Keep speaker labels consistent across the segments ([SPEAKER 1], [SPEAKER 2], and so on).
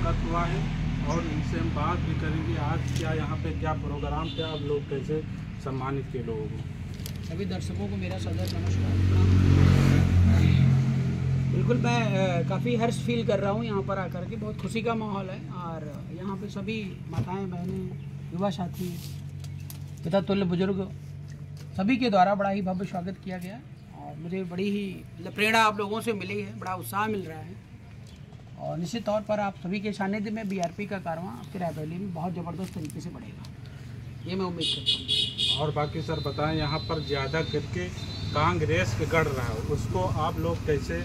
[SPEAKER 1] स्वागत हुआ है और इनसे हम बात भी करेंगे। आज क्या यहाँ पे क्या प्रोग्राम थे, आप लोग कैसे सम्मानित किए लोगों को?
[SPEAKER 2] सभी दर्शकों को मेरा सदर नमस्कार। बिल्कुल मैं काफ़ी हर्ष फील कर रहा हूँ यहाँ पर आकर के। बहुत खुशी का माहौल है और यहाँ पे सभी माताएं, बहनें, युवा साथी तथा तुल्य बुजुर्ग सभी के द्वारा बड़ा ही भव्य स्वागत किया गया और मुझे बड़ी ही प्रेरणा आप लोगों से मिली है, बड़ा उत्साह मिल रहा है और निश्चित तौर पर आप सभी के सानिध्य में बीआरपी का कारवां आपके रायबरेली में बहुत ज़बरदस्त तरीके से बढ़ेगा, ये मैं उम्मीद करता हूँ।
[SPEAKER 1] और बाकी सर बताएं, यहाँ पर ज़्यादा करके कांग्रेस के गढ़ रहा है, उसको आप लोग कैसे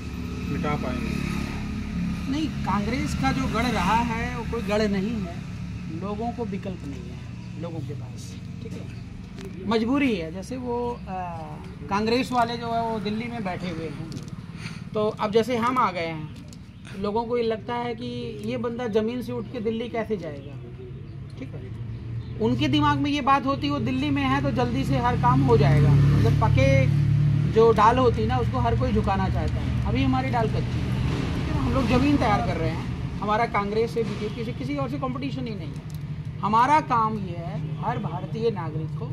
[SPEAKER 1] मिटा पाएंगे?
[SPEAKER 2] नहीं, कांग्रेस का जो गढ़ रहा है वो कोई गढ़ नहीं है, लोगों को विकल्प नहीं है लोगों के पास, ठीक है, मजबूरी है। जैसे वो कांग्रेस वाले जो है वो दिल्ली में बैठे हुए हैं, तो अब जैसे हम आ गए हैं, लोगों को ये लगता है कि ये बंदा ज़मीन से उठ के दिल्ली कैसे जाएगा, ठीक है। उनके दिमाग में ये बात होती है वो दिल्ली में है तो जल्दी से हर काम हो जाएगा। मतलब पके जो डाल होती है ना, उसको हर कोई झुकाना चाहता है। अभी हमारी डाल कच्ची है, हम लोग ज़मीन तैयार कर रहे हैं। हमारा कांग्रेस से, बीजेपी से, किसी और से कंपटीशन ही नहीं है। हमारा काम ये है हर भारतीय नागरिक को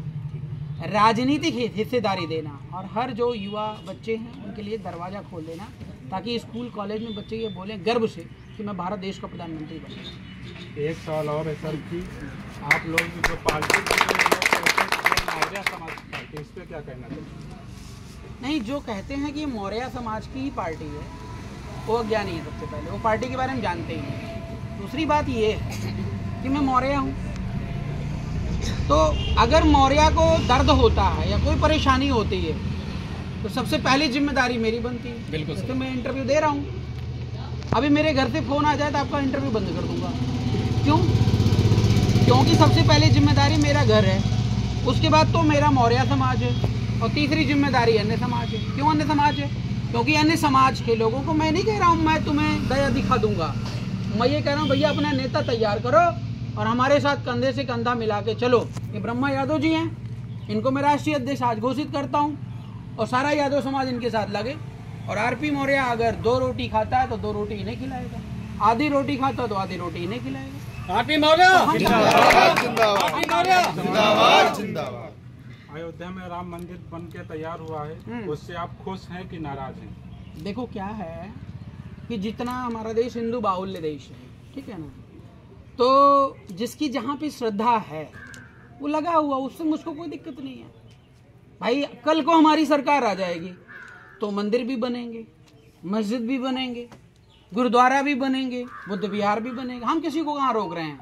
[SPEAKER 2] राजनीतिक हिस्सेदारी देना और हर जो युवा बच्चे हैं उनके लिए दरवाज़ा खोल देना, ताकि स्कूल कॉलेज में बच्चे ये बोलें गर्व से कि मैं भारत देश का प्रधानमंत्री बना।
[SPEAKER 1] एक सवाल और है सर कि आप लोग जो पार्टी मौर्य समाज की पार्टी, इस पर क्या कहना चाहिए?
[SPEAKER 2] नहीं, जो कहते हैं कि मौर्य समाज की ही पार्टी है वो अज्ञानी है। सबसे पहले वो पार्टी के बारे में जानते ही नहीं। दूसरी बात ये है कि मैं मौर्य हूँ, तो अगर मौर्य को दर्द होता है या कोई परेशानी होती है तो सबसे पहली जिम्मेदारी मेरी बनती है। बिल्कुल। तो मैं इंटरव्यू दे रहा हूँ, अभी मेरे घर से फ़ोन आ जाए तो आपका इंटरव्यू बंद कर दूंगा। क्यों? क्योंकि सबसे पहली जिम्मेदारी मेरा घर है, उसके बाद तो मेरा मौर्य समाज है और तीसरी जिम्मेदारी अन्य समाज है। क्यों अन्य समाज है? क्योंकि अन्य समाज के लोगों को मैं नहीं कह रहा हूँ मैं तुम्हें दया दिखा दूंगा, मैं ये कह रहा हूँ भैया अपना नेता तैयार करो और हमारे साथ कंधे से कंधा मिला के चलो। ये ब्रह्मा यादव जी हैं, इनको मैं राष्ट्रीय अध्यक्ष आज घोषित करता हूँ और सारा यादव समाज इनके साथ लगे। और आरपी मौर्य अगर 2 रोटी खाता है तो 2 रोटी इन्हें खिलाएगा, आधी रोटी खाता है तो आधी रोटी इन्हें खिलाएगा। आरपी मौर्य
[SPEAKER 1] जिंदाबाद। अयोध्या में राम मंदिर बन के तैयार हुआ है, उससे आप खुश हैं कि नाराज हैं?
[SPEAKER 2] देखो क्या है कि जितना हमारा देश हिंदू बाहुल्य देश है, ठीक है ना, तो जिसकी जहाँ पे श्रद्धा है वो लगा हुआ, उससे मुझको कोई दिक्कत नहीं है भाई। कल को हमारी सरकार आ जाएगी तो मंदिर भी बनेंगे, मस्जिद भी बनेंगे, गुरुद्वारा भी बनेंगे, बुद्ध विहार भी बनेंगे। हम किसी को कहाँ रोक रहे हैं?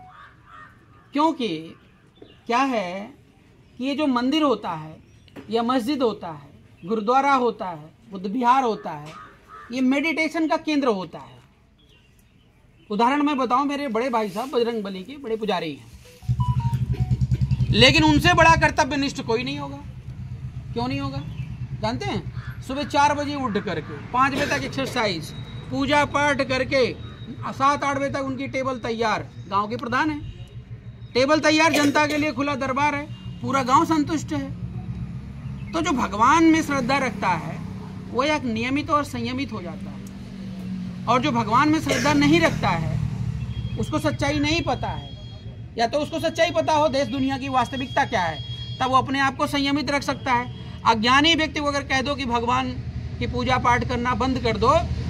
[SPEAKER 2] क्योंकि क्या है कि ये जो मंदिर होता है या मस्जिद होता है, गुरुद्वारा होता है, बुद्ध विहार होता है, ये मेडिटेशन का केंद्र होता है। उदाहरण मैं बताऊं, मेरे बड़े भाई साहब बजरंगबली के बड़े पुजारी हैं, लेकिन उनसे बड़ा कर्तव्यनिष्ठ कोई नहीं होगा। क्यों नहीं होगा जानते हैं? सुबह 4 बजे उठ करके 5 बजे तक एक्सरसाइज, पूजा पाठ करके 7-8 बजे तक उनकी टेबल तैयार। गांव के प्रधान है, टेबल तैयार, जनता के लिए खुला दरबार है, पूरा गांव संतुष्ट है। तो जो भगवान में श्रद्धा रखता है वो एक नियमित और संयमित हो जाता है, और जो भगवान में श्रद्धा नहीं रखता है उसको सच्चाई नहीं पता है, या तो उसको सच्चाई पता हो देश दुनिया की वास्तविकता क्या है, तब वो अपने आप को संयमित रख सकता है। अज्ञानी व्यक्ति को अगर कह दो कि भगवान की पूजा पाठ करना बंद कर दो,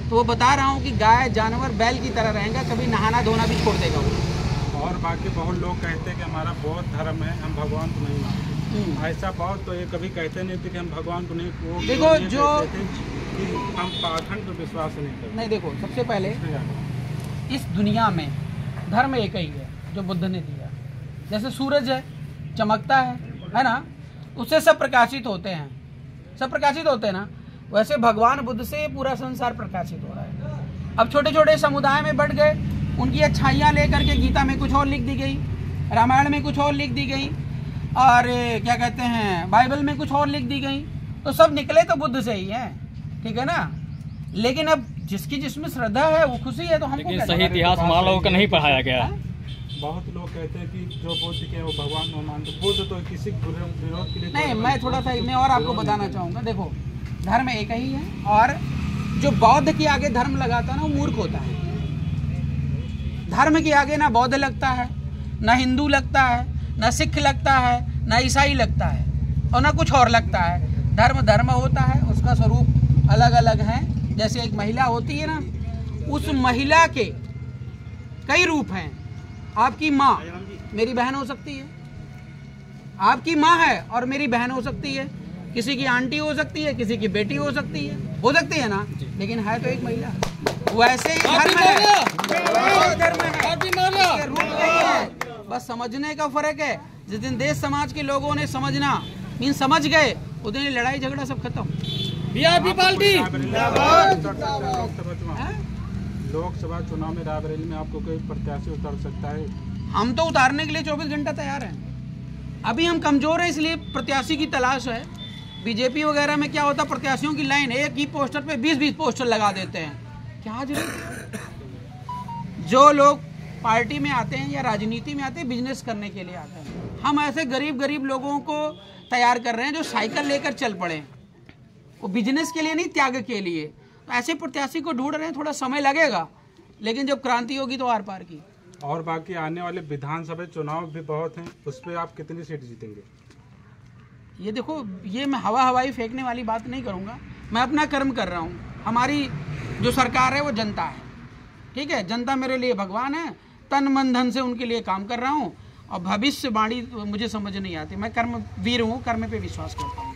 [SPEAKER 2] तो वो बता रहा हूँ कि गाय जानवर बैल की तरह रहेगा, कभी नहाना धोना भी छोड़ देगा वो।
[SPEAKER 1] और बाकी बहुत लोग कहते हैं कि हमारा बौद्ध धर्म है, हम भगवान को नहीं मानते। ऐसा बहुत तो ये कभी कहते नहीं थे कि हम भगवान को नहीं, वो
[SPEAKER 2] देखो जो
[SPEAKER 1] कि हम पाखंड पर विश्वास नहीं करते।
[SPEAKER 2] नहीं, देखो सबसे पहले इस दुनिया में धर्म एक ही है जो बुद्ध ने दिया। जैसे सूरज है, चमकता है ना, उससे सब प्रकाशित होते हैं, सब प्रकाशित होते हैं ना, वैसे भगवान बुद्ध से पूरा संसार प्रकाशित हो रहा है। अब छोटे छोटे समुदाय में बढ़ गए, उनकी अच्छाइयाँ लेकर के गीता में कुछ और लिख दी गई, रामायण में कुछ और लिख दी गई, और क्या कहते हैं बाइबल में कुछ और लिख दी गई, तो सब निकले तो बुद्ध से ही है, ठीक है ना। लेकिन अब जिसकी जिसमें श्रद्धा है वो खुशी है, तो हमको
[SPEAKER 3] सही इतिहास हमारा लोगों को नहीं पढ़ाया गया है।
[SPEAKER 1] बहुत लोग कहते हैं कि जो बुद्ध के वो भगवान को मानते, बुद्ध तो किसी विरोध के लिए
[SPEAKER 2] नहीं। मैं थोड़ा सा इसमें और आपको बताना चाहूँगा, देखो धर्म एक ही है, और जो बौद्ध के आगे धर्म लगाता है ना वो मूर्ख होता है। धर्म के आगे ना बौद्ध लगता है, ना हिंदू लगता है, ना सिख लगता है, ना ईसाई लगता है, और ना कुछ और लगता है। धर्म धर्म होता है, उसका स्वरूप अलग अलग है। जैसे एक महिला होती है ना, उस महिला के कई रूप हैं। आपकी माँ मेरी बहन हो सकती है, आपकी माँ है और मेरी बहन हो सकती है, किसी की आंटी हो सकती है, किसी की बेटी हो सकती है ना, लेकिन है तो एक महिला। वैसे ही धर्म है, धर्म है, इसके रूप नहीं है, बस समझने का फर्क है। जिस दिन देश समाज के लोगों ने समझना मीन समझ गए, उस दिन लड़ाई झगड़ा सब खत्म।
[SPEAKER 3] बीआरपी पार्टी
[SPEAKER 1] लोकसभा चुनाव में रायबरेली में आपको कोई प्रत्याशी उतर सकता है?
[SPEAKER 2] हम तो उतारने के लिए 24 घंटा तैयार हैं। अभी हम कमजोर हैं, इसलिए प्रत्याशी की तलाश है। बीजेपी वगैरह में क्या होता, प्रत्याशियों की लाइन, एक ही पोस्टर पे 20-20 पोस्टर लगा देते हैं। क्या जरूरत है? जो लोग पार्टी में आते हैं या राजनीति में आते हैं, बिजनेस करने के लिए आते हैं। हम ऐसे गरीब लोगों को तैयार कर रहे हैं जो साइकिल लेकर चल पड़े, वो बिजनेस के लिए नहीं, त्याग के लिए। तो ऐसे प्रत्याशी को ढूंढ रहे हैं, थोड़ा समय लगेगा, लेकिन जब क्रांति होगी तो आर पार की।
[SPEAKER 1] और बाकी आने वाले विधानसभा चुनाव भी बहुत हैं, उस पर आप कितनी सीट जीतेंगे?
[SPEAKER 2] ये देखो, ये मैं हवाई फेंकने वाली बात नहीं करूँगा। मैं अपना कर्म कर रहा हूँ। हमारी जो सरकार है वो जनता है, ठीक है। जनता मेरे लिए भगवान है, तन मन धन से उनके लिए काम कर रहा हूँ। और भविष्यवाणी मुझे समझ नहीं आती। मैं कर्म वीर हूँ, कर्म पे विश्वास करता हूँ,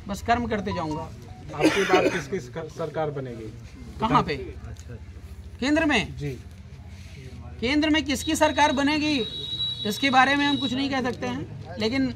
[SPEAKER 2] बस कर्म करते जाऊँगा।
[SPEAKER 1] आपकी बात किसकी सरकार बनेगी?
[SPEAKER 2] कहाँ पे? केंद्र में
[SPEAKER 1] जी,
[SPEAKER 2] केंद्र में किसकी सरकार बनेगी इसके बारे में हम कुछ नहीं कह सकते हैं, लेकिन